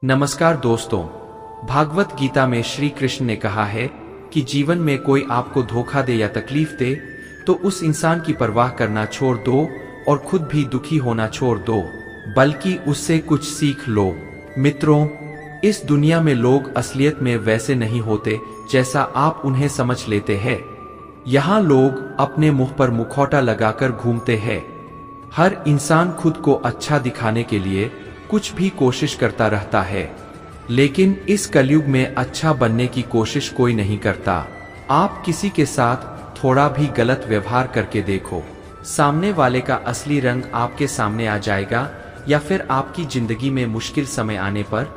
नमस्कार दोस्तों, भागवत गीता में श्री कृष्ण ने कहा है कि जीवन में कोई आपको धोखा दे या तकलीफ दे तो उस इंसान की परवाह करना छोड़ दो और खुद भी दुखी होना छोड़ दो, बल्कि उससे कुछ सीख लो। मित्रों, इस दुनिया में लोग असलियत में वैसे नहीं होते जैसा आप उन्हें समझ लेते हैं। यहाँ लोग अपने मुंह पर मुखौटा लगाकर घूमते हैं। हर इंसान खुद को अच्छा दिखाने के लिए कुछ भी कोशिश करता रहता है, लेकिन इस कलयुग में अच्छा बनने की कोशिश कोई नहीं करता। आप किसी के साथ थोड़ा भी गलत व्यवहार करके देखो, सामने वाले का असली रंग आपके सामने आ जाएगा, या फिर आपकी जिंदगी में मुश्किल समय आने पर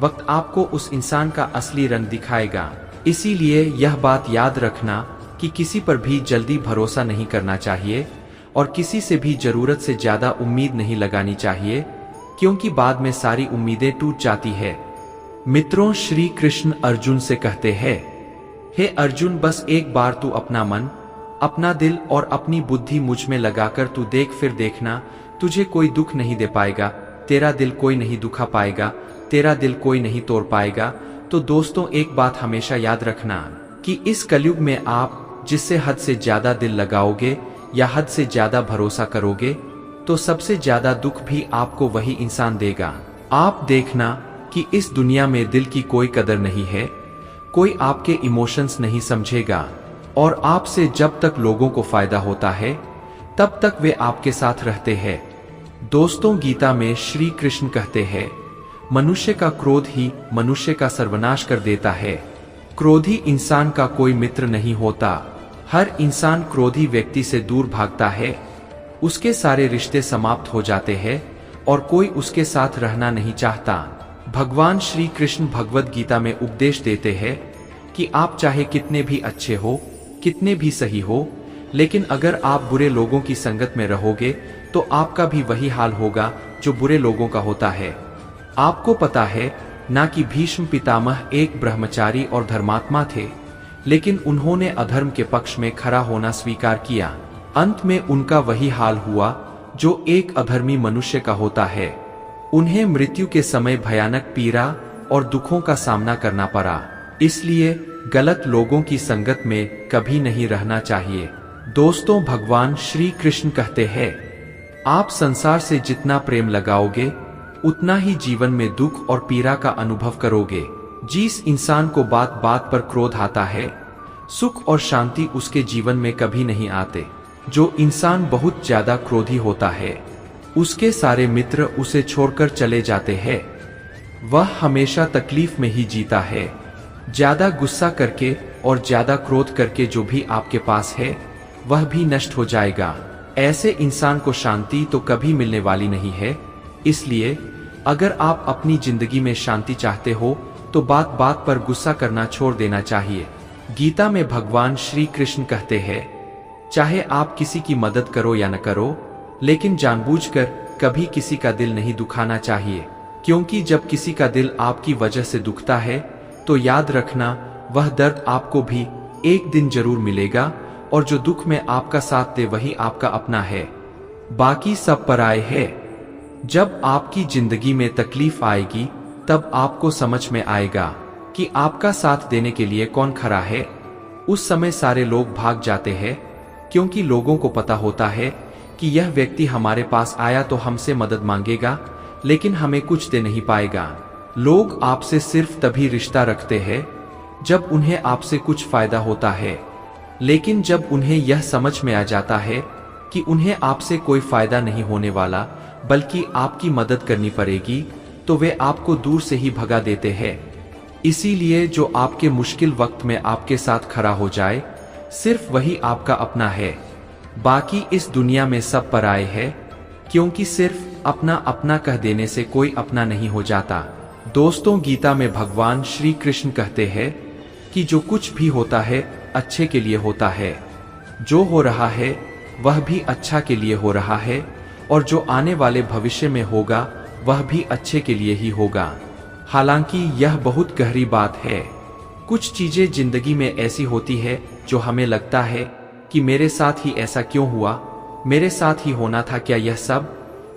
वक्त आपको उस इंसान का असली रंग दिखाएगा। इसीलिए यह बात याद रखना कि किसी पर भी जल्दी भरोसा नहीं करना चाहिए और किसी से भी जरूरत से ज्यादा उम्मीद नहीं लगानी चाहिए, क्योंकि बाद में सारी उम्मीदें टूट जाती है। मित्रों, श्री कृष्ण अर्जुन से कहते हैं, हे अर्जुन, बस एक बार तू अपना मन, अपना दिल और अपनी बुद्धि मुझ में लगाकर तू देख, फिर देखना तुझे कोई दुख नहीं दे पाएगा, तेरा दिल कोई नहीं दुखा पाएगा, तेरा दिल कोई नहीं तोड़ पाएगा। तो दोस्तों, एक बात हमेशा याद रखना कि इस कलयुग में आप जिससे हद से ज्यादा दिल लगाओगे या हद से ज्यादा भरोसा करोगे तो सबसे ज्यादा दुख भी आपको वही इंसान देगा। आप देखना कि इस दुनिया में दिल की कोई कदर नहीं है, कोई आपके इमोशंस नहीं समझेगा, और आपसे जब तक लोगों को फायदा होता है तब तक वे आपके साथ रहते हैं। दोस्तों, गीता में श्री कृष्ण कहते हैं, मनुष्य का क्रोध ही मनुष्य का सर्वनाश कर देता है। क्रोधी इंसान का कोई मित्र नहीं होता। हर इंसान क्रोधी व्यक्ति से दूर भागता है, उसके सारे रिश्ते समाप्त हो जाते हैं और कोई उसके साथ रहना नहीं चाहता। भगवान श्री कृष्ण भगवद गीता में उपदेश देते हैं कि आप चाहे कितने भी अच्छे हो, कितने भी सही हो, लेकिन अगर आप बुरे लोगों की संगत में रहोगे तो आपका भी वही हाल होगा जो बुरे लोगों का होता है। आपको पता है ना कि भीष्म पितामह एक ब्रह्मचारी और धर्मात्मा थे, लेकिन उन्होंने अधर्म के पक्ष में खड़ा होना स्वीकार किया। अंत में उनका वही हाल हुआ जो एक अधर्मी मनुष्य का होता है। उन्हें मृत्यु के समय भयानक पीड़ा और दुखों का सामना करना पड़ा। इसलिए गलत लोगों की संगत में कभी नहीं रहना चाहिए। दोस्तों, भगवान श्री कृष्ण कहते हैं, आप संसार से जितना प्रेम लगाओगे उतना ही जीवन में दुख और पीड़ा का अनुभव करोगे। जिस इंसान को बात बात पर क्रोध आता है, सुख और शांति उसके जीवन में कभी नहीं आते। जो इंसान बहुत ज्यादा क्रोधी होता है, उसके सारे मित्र उसे छोड़कर चले जाते हैं। वह हमेशा तकलीफ में ही जीता है। ज्यादा गुस्सा करके और ज्यादा क्रोध करके जो भी आपके पास है वह भी नष्ट हो जाएगा। ऐसे इंसान को शांति तो कभी मिलने वाली नहीं है। इसलिए अगर आप अपनी जिंदगी में शांति चाहते हो तो बात बात पर गुस्सा करना छोड़ देना चाहिए। गीता में भगवान श्री कृष्ण कहते हैं, चाहे आप किसी की मदद करो या न करो, लेकिन जानबूझकर कभी किसी का दिल नहीं दुखाना चाहिए, क्योंकि जब किसी का दिल आपकी वजह से दुखता है तो याद रखना वह दर्द आपको भी एक दिन जरूर मिलेगा, और जो दुख में आपका साथ दे वही आपका अपना है, बाकी सब पराये है। जब आपकी जिंदगी में तकलीफ आएगी तब आपको समझ में आएगा कि आपका साथ देने के लिए कौन खड़ा है। उस समय सारे लोग भाग जाते हैं, क्योंकि लोगों को पता होता है कि यह व्यक्ति हमारे पास आया तो हमसे मदद मांगेगा, लेकिन हमें कुछ दे नहीं पाएगा। लोग आपसे सिर्फ तभी रिश्ता रखते हैं जब उन्हें आपसे कुछ फायदा होता है, लेकिन जब उन्हें यह समझ में आ जाता है कि उन्हें आपसे कोई फायदा नहीं होने वाला बल्कि आपकी मदद करनी पड़ेगी, तो वे आपको दूर से ही भगा देते हैं। इसीलिए जो आपके मुश्किल वक्त में आपके साथ खड़ा हो जाए, सिर्फ वही आपका अपना है, बाकी इस दुनिया में सब पराये है, क्योंकि सिर्फ अपना अपना कह देने से कोई अपना नहीं हो जाता। दोस्तों, गीता में भगवान श्री कृष्ण कहते हैं कि जो कुछ भी होता है अच्छे के लिए होता है, जो हो रहा है वह भी अच्छा के लिए हो रहा है, और जो आने वाले भविष्य में होगा वह भी अच्छे के लिए ही होगा। हालांकि यह बहुत गहरी बात है। कुछ चीजें जिंदगी में ऐसी होती है जो हमें लगता है कि मेरे साथ ही ऐसा क्यों हुआ, मेरे साथ ही होना था क्या यह सब,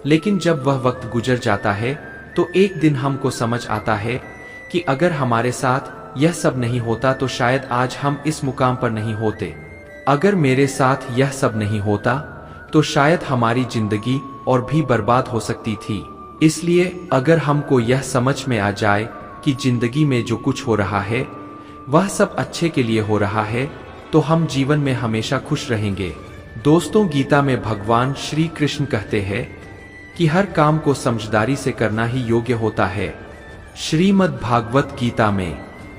लेकिन जब वह वक्त गुजर जाता है तो एक दिन हमको समझ आता है कि अगर हमारे साथ यह सब नहीं होता तो शायद आज हम इस मुकाम पर नहीं होते। अगर मेरे साथ यह सब नहीं होता तो शायद हमारी जिंदगी और भी बर्बाद हो सकती थी। इसलिए अगर हमको यह समझ में आ जाए कि जिंदगी में जो कुछ हो रहा है वह सब अच्छे के लिए हो रहा है, तो हम जीवन में हमेशा खुश रहेंगे। दोस्तों, गीता में भगवान श्री कृष्ण कहते हैं कि हर काम को समझदारी से करना ही योग्य होता है। श्रीमद् भागवत गीता में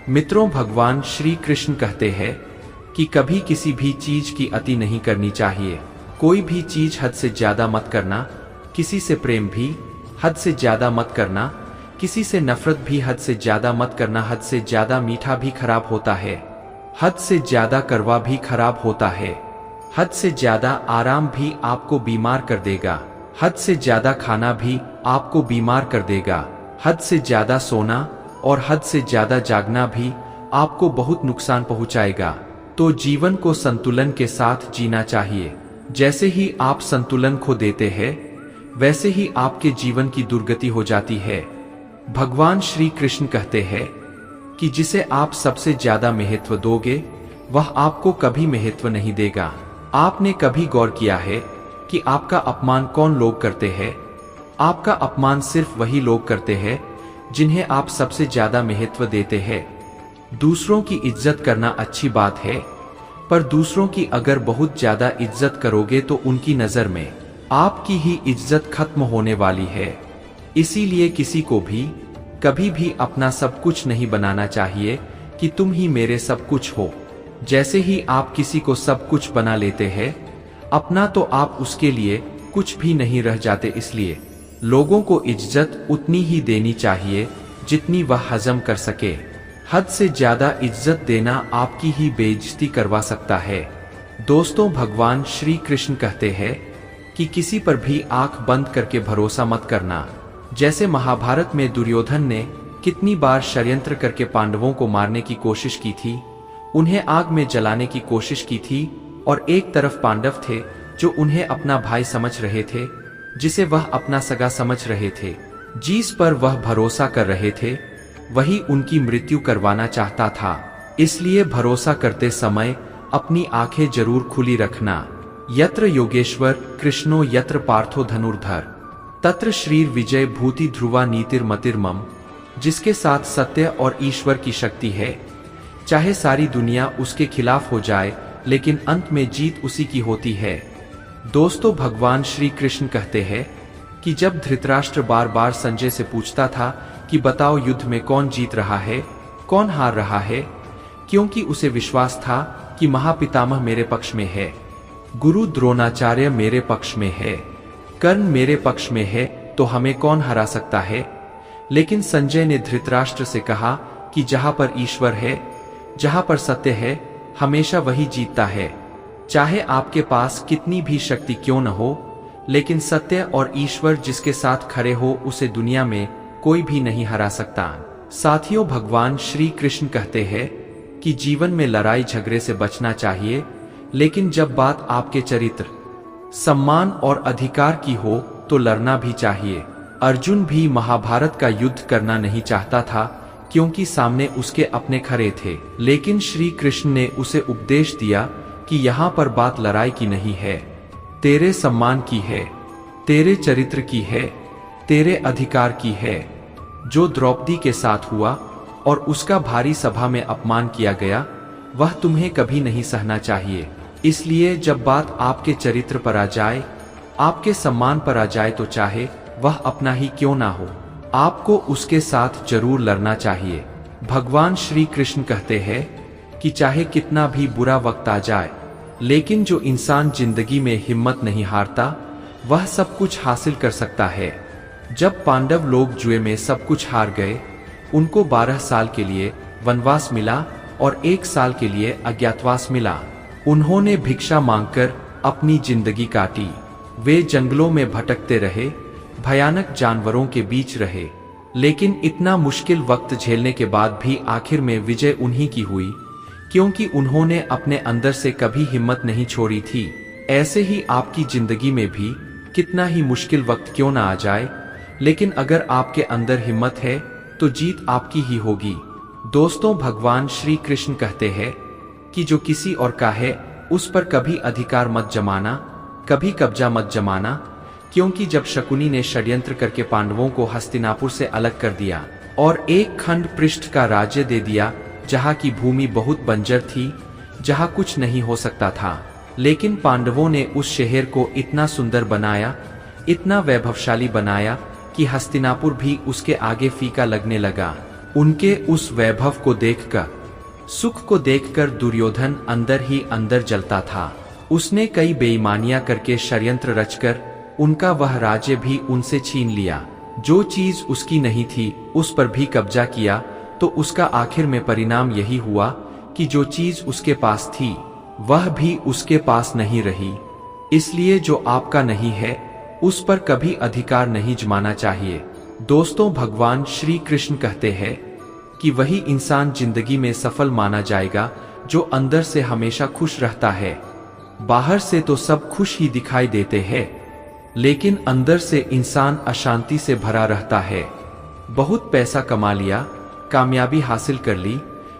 मित्रों, भगवान श्री कृष्ण कहते हैं कि कभी किसी भी चीज की अति नहीं करनी चाहिए। कोई भी चीज हद से ज्यादा मत करना, किसी से प्रेम भी हद से ज्यादा मत करना, किसी से नफरत भी हद से ज्यादा मत करना। हद से ज्यादा मीठा भी खराब होता है, हद से ज्यादा कड़वा भी खराब होता है। हद से ज्यादा आराम भी आपको बीमार कर देगा, हद से ज्यादा खाना भी आपको बीमार कर देगा। हद से ज्यादा सोना और हद से ज्यादा जागना भी आपको बहुत नुकसान पहुंचाएगा। तो जीवन को संतुलन के साथ जीना चाहिए। जैसे ही आप संतुलन खो देते हैं वैसे ही आपके जीवन की दुर्गति हो जाती है। भगवान श्री कृष्ण कहते हैं कि जिसे आप सबसे ज्यादा महत्व दोगे वह आपको कभी महत्व नहीं देगा। आपने कभी गौर किया है कि आपका अपमान कौन लोग करते हैं? आपका अपमान सिर्फ वही लोग करते हैं जिन्हें आप सबसे ज्यादा महत्व देते हैं। दूसरों की इज्जत करना अच्छी बात है, पर दूसरों की अगर बहुत ज्यादा इज्जत करोगे तो उनकी नजर में आपकी ही इज्जत खत्म होने वाली है। इसीलिए किसी को भी कभी भी अपना सब कुछ नहीं बनाना चाहिए कि तुम ही मेरे सब कुछ हो। जैसे ही आप किसी को सब कुछ बना लेते हैं अपना, तो आप उसके लिए कुछ भी नहीं रह जाते। इसलिए लोगों को इज्जत उतनी ही देनी चाहिए जितनी वह हजम कर सके। हद से ज्यादा इज्जत देना आपकी ही बेइज्जती करवा सकता है। दोस्तों, भगवान श्री कृष्ण कहते हैं कि किसी पर भी आंख बंद करके भरोसा मत करना। जैसे महाभारत में दुर्योधन ने कितनी बार षड्यंत्र करके पांडवों को मारने की कोशिश की थी, उन्हें आग में जलाने की कोशिश की थी, और एक तरफ पांडव थे जो उन्हें अपना भाई समझ रहे थे, जिसे वह अपना सगा समझ रहे थे, जिस पर वह भरोसा कर रहे थे वही उनकी मृत्यु करवाना चाहता था। इसलिए भरोसा करते समय अपनी आंखें जरूर खुली रखना। यत्र योगेश्वर कृष्णो यत्र पार्थो धनुर्धर तत्र श्रीर विजय भूति ध्रुवा नीतिर्मतिर्मम। जिसके साथ सत्य और ईश्वर की शक्ति है, चाहे सारी दुनिया उसके खिलाफ हो जाए लेकिन अंत में जीत उसी की होती है। दोस्तों, भगवान श्री कृष्ण कहते हैं कि जब धृतराष्ट्र बार बार संजय से पूछता था कि बताओ युद्ध में कौन जीत रहा है, कौन हार रहा है, क्योंकि उसे विश्वास था कि महापितामह मेरे पक्ष में है, गुरु द्रोणाचार्य मेरे पक्ष में है, कर्ण मेरे पक्ष में है, तो हमें कौन हरा सकता है। लेकिन संजय ने धृतराष्ट्र से कहा कि जहां पर ईश्वर है, जहां पर सत्य है, हमेशा वही जीतता है। चाहे आपके पास कितनी भी शक्ति क्यों न हो, लेकिन सत्य और ईश्वर जिसके साथ खड़े हो उसे दुनिया में कोई भी नहीं हरा सकता। साथियों, भगवान श्री कृष्ण कहते हैं कि जीवन में लड़ाई झगड़े से बचना चाहिए, लेकिन जब बात आपके चरित्र, सम्मान और अधिकार की हो तो लड़ना भी चाहिए। अर्जुन भी महाभारत का युद्ध करना नहीं चाहता था क्योंकि सामने उसके अपने खड़े थे, लेकिन श्री कृष्ण ने उसे उपदेश दिया कि यहाँ पर बात लड़ाई की नहीं है, तेरे सम्मान की है, तेरे चरित्र की है, तेरे अधिकार की है। जो द्रौपदी के साथ हुआ और उसका भारी सभा में अपमान किया गया, वह तुम्हें कभी नहीं सहना चाहिए। इसलिए जब बात आपके चरित्र पर आ जाए, आपके सम्मान पर आ जाए, तो चाहे वह अपना ही क्यों ना हो, आपको उसके साथ जरूर लड़ना चाहिए। भगवान श्री कृष्ण कहते हैं कि चाहे कितना भी बुरा वक्त आ जाए, लेकिन जो इंसान जिंदगी में हिम्मत नहीं हारता वह सब कुछ हासिल कर सकता है। जब पांडव लोग जुए में सब कुछ हार गए, उनको 12 साल के लिए वनवास मिला और 1 साल के लिए अज्ञातवास मिला। उन्होंने भिक्षा मांगकर अपनी जिंदगी काटी। वे जंगलों में भटकते रहे, भयानक जानवरों के बीच रहे, लेकिन इतना मुश्किल वक्त झेलने के बाद भी आखिर में विजय उन्हीं की हुई, क्योंकि उन्होंने अपने अंदर से कभी हिम्मत नहीं छोड़ी थी। ऐसे ही आपकी जिंदगी में भी कितना ही मुश्किल वक्त क्यों ना आ जाए, लेकिन अगर आपके अंदर हिम्मत है तो जीत आपकी ही होगी। दोस्तों, भगवान श्री कृष्ण कहते हैं कि जो किसी और का है उस पर कभी अधिकार मत जमाना, कभी कब्जा मत जमाना, क्योंकि जब शकुनी ने षड्यंत्र करके पांडवों को हस्तिनापुर से अलग कर दिया और एक खंड पृष्ठ का राज्य दे दिया जहाँ की भूमि बहुत बंजर थी, जहाँ कुछ नहीं हो सकता था, लेकिन पांडवों ने उस शहर को इतना सुंदर बनाया, इतना वैभवशाली बनाया कि हस्तिनापुर भी उसके आगे फीका लगने लगा। उनके उस वैभव को देखकर, सुख को देखकर दुर्योधन अंदर ही अंदर जलता था। उसने कई बेईमानियां करके षड्यंत्र रचकर उनका वह राज्य भी उनसे छीन लिया। जो चीज उसकी नहीं थी उस पर भी कब्जा किया, तो उसका आखिर में परिणाम यही हुआ कि जो चीज उसके पास थी वह भी उसके पास नहीं रही। इसलिए जो आपका नहीं है उस पर कभी अधिकार नहीं जमाना चाहिए। दोस्तों, भगवान श्री कृष्ण कहते हैं कि वही इंसान जिंदगी में सफल माना जाएगा जो अंदर से हमेशा खुश रहता है। बाहर से तो सब खुश ही दिखाई देते हैं, लेकिन अंदर से इंसान अशांति से भरा रहता है। बहुत पैसा कमा लिया, कामयाबी हासिल कर ली,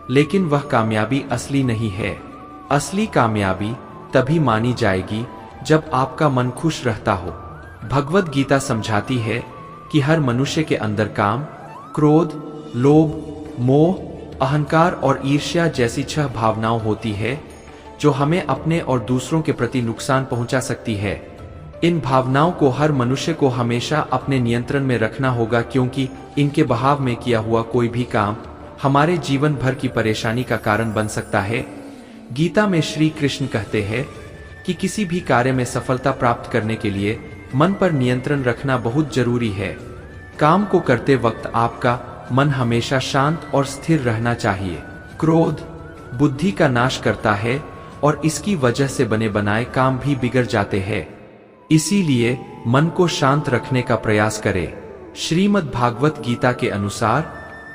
लेकिन वह कामयाबी असली नहीं है। असली कामयाबी तभी मानी जाएगी जब आपका मन खुश रहता हो। भगवद गीता समझाती है कि हर मनुष्य के अंदर काम, क्रोध, लोभ, मोह, अहंकार और ईर्ष्या जैसी 6 भावनाएं होती है जो हमें अपने और दूसरों के प्रति नुकसान पहुंचा सकती है। इन भावनाओं को हर मनुष्य को हमेशा अपने नियंत्रण में रखना होगा, क्योंकि इनके बहाव में किया हुआ कोई भी काम हमारे जीवन भर की परेशानी का कारण बन सकता है। गीता में श्री कृष्ण कहते हैं कि किसी भी कार्य में सफलता प्राप्त करने के लिए मन पर नियंत्रण रखना बहुत जरूरी है। काम को करते वक्त आपका मन हमेशा शांत और स्थिर रहना चाहिए। क्रोध बुद्धि का नाश करता है और इसकी वजह से बने बनाए काम भी बिगड़ जाते हैं। इसीलिए मन को शांत रखने का प्रयास करें। श्रीमद् भागवत गीता के अनुसार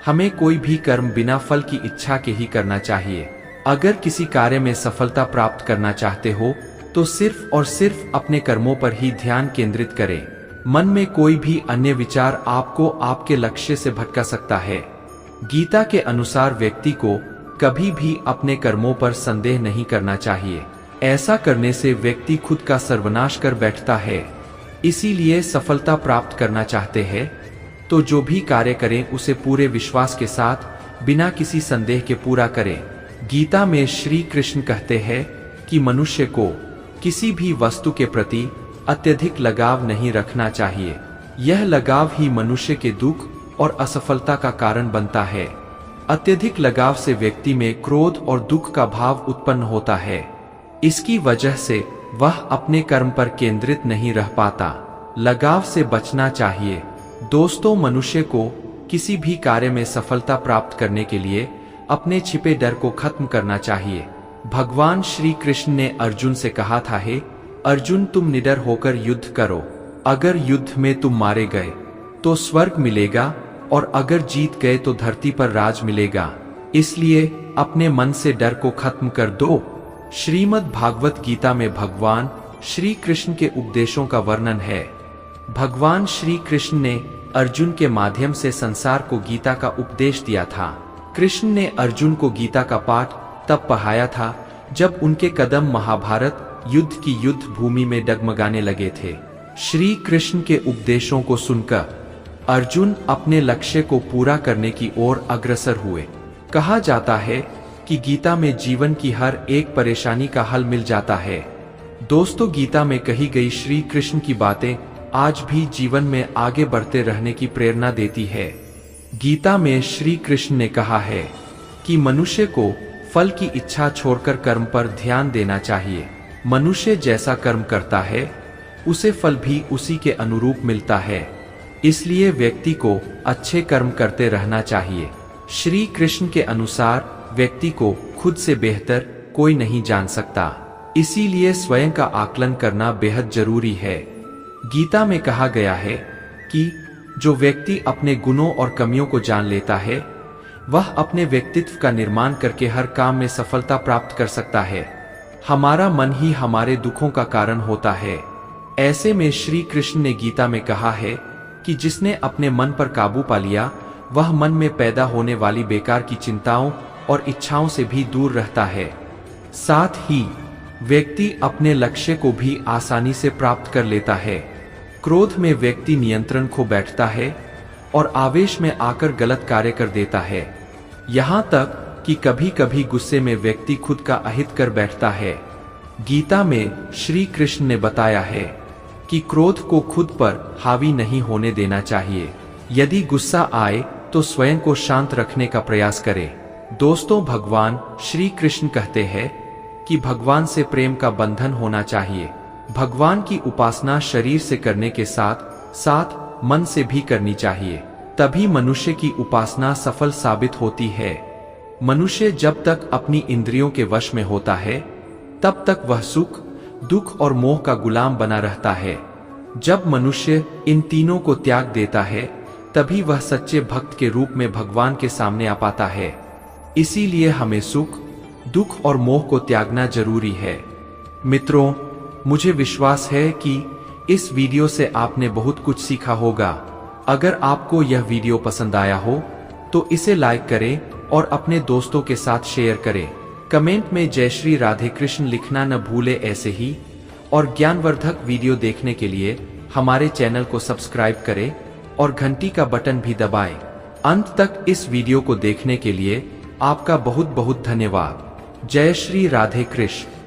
हमें कोई भी कर्म बिना फल की इच्छा के ही करना चाहिए। अगर किसी कार्य में सफलता प्राप्त करना चाहते हो तो सिर्फ और सिर्फ अपने कर्मों पर ही ध्यान केंद्रित करें। मन में कोई भी अन्य विचार आपको आपके लक्ष्य से भटका सकता है। गीता के अनुसार व्यक्ति को कभी भी अपने कर्मों पर संदेह नहीं करना चाहिए। ऐसा करने से व्यक्ति खुद का सर्वनाश कर बैठता है। इसीलिए सफलता प्राप्त करना चाहते हैं तो जो भी कार्य करें उसे पूरे विश्वास के साथ बिना किसी संदेह के पूरा करें। गीता में श्री कृष्ण कहते हैं कि मनुष्य को किसी भी वस्तु के प्रति अत्यधिक लगाव नहीं रखना चाहिए। यह लगाव ही मनुष्य के दुख और असफलता का कारण बनता है। अत्यधिक लगाव से व्यक्ति में क्रोध और दुख का भाव उत्पन्न होता है। इसकी वजह से वह अपने कर्म पर केंद्रित नहीं रह पाता। लगाव से बचना चाहिए। दोस्तों, मनुष्य को किसी भी कार्य में सफलता प्राप्त करने के लिए अपने छिपे डर को खत्म करना चाहिए। भगवान श्री कृष्ण ने अर्जुन से कहा था, हे अर्जुन, तुम निडर होकर युद्ध करो। अगर युद्ध में तुम मारे गए तो स्वर्ग मिलेगा और अगर जीत गए तो धरती पर राज मिलेगा। इसलिए अपने मन से डर को खत्म कर दो। श्रीमद् भागवत गीता में भगवान श्री कृष्ण के उपदेशों का वर्णन है। भगवान श्री कृष्ण ने अर्जुन के माध्यम से संसार को गीता का उपदेश दिया था। कृष्ण ने अर्जुन को गीता का पाठ तब पढ़ाया था जब उनके कदम महाभारत युद्ध की युद्ध भूमि में डगमगाने लगे थे। श्री कृष्ण के उपदेशों को सुनकर अर्जुन अपने लक्ष्य को पूरा करने की ओर अग्रसर हुए। कहा जाता है कि गीता में जीवन की हर एक परेशानी का हल मिल जाता है। दोस्तों, गीता में कही गई श्री कृष्ण की बातें आज भी जीवन में आगे बढ़ते रहने की प्रेरणा देती है। गीता में श्री कृष्ण ने कहा है कि मनुष्य को फल की इच्छा छोड़कर कर्म पर ध्यान देना चाहिए। मनुष्य जैसा कर्म करता है उसे फल भी उसी के अनुरूप मिलता है। इसलिए व्यक्ति को अच्छे कर्म करते रहना चाहिए। श्री कृष्ण के अनुसार व्यक्ति को खुद से बेहतर कोई नहीं जान सकता। इसीलिए स्वयं का आकलन करना बेहद जरूरी है। गीता में कहा गया है कि जो व्यक्ति अपने गुणों और कमियों को जान लेता है वह अपने व्यक्तित्व का निर्माण करके हर काम में सफलता प्राप्त कर सकता है। हमारा मन ही हमारे दुखों का कारण होता है। ऐसे में श्री कृष्ण ने गीता में कहा है कि जिसने अपने मन पर काबू पा लिया वह मन में पैदा होने वाली बेकार की चिंताओं और इच्छाओं से भी दूर रहता है। साथ ही व्यक्ति अपने लक्ष्य को भी आसानी से प्राप्त कर लेता है। क्रोध में व्यक्ति नियंत्रण खो बैठता है और आवेश में आकर गलत कार्य कर देता है। यहाँ तक कि कभी कभी गुस्से में व्यक्ति खुद का अहित कर बैठता है। गीता में श्री कृष्ण ने बताया है कि क्रोध को खुद पर हावी नहीं होने देना चाहिए। यदि गुस्सा आए तो स्वयं को शांत रखने का प्रयास करें। दोस्तों, भगवान श्री कृष्ण कहते हैं कि भगवान से प्रेम का बंधन होना चाहिए। भगवान की उपासना शरीर से करने के साथ साथ मन से भी करनी चाहिए, तभी मनुष्य की उपासना सफल साबित होती है। मनुष्य जब तक अपनी इंद्रियों के वश में होता है तब तक वह सुख, दुख और मोह का गुलाम बना रहता है। जब मनुष्य इन तीनों को त्याग देता है तभी वह सच्चे भक्त के रूप में भगवान के सामने आ पाता है। इसीलिए हमें सुख, दुख और मोह को त्यागना जरूरी है। मित्रों, मुझे विश्वास है कि इस वीडियो से आपने बहुत कुछ सीखा होगा। अगर आपको यह वीडियो पसंद आया हो तो इसे लाइक करें और अपने दोस्तों के साथ शेयर करें। कमेंट में जय श्री राधे कृष्ण लिखना न भूले। ऐसे ही और ज्ञानवर्धक वीडियो देखने के लिए हमारे चैनल को सब्सक्राइब करें और घंटी का बटन भी दबाएं। अंत तक इस वीडियो को देखने के लिए आपका बहुत बहुत धन्यवाद। जय श्री राधे कृष्ण।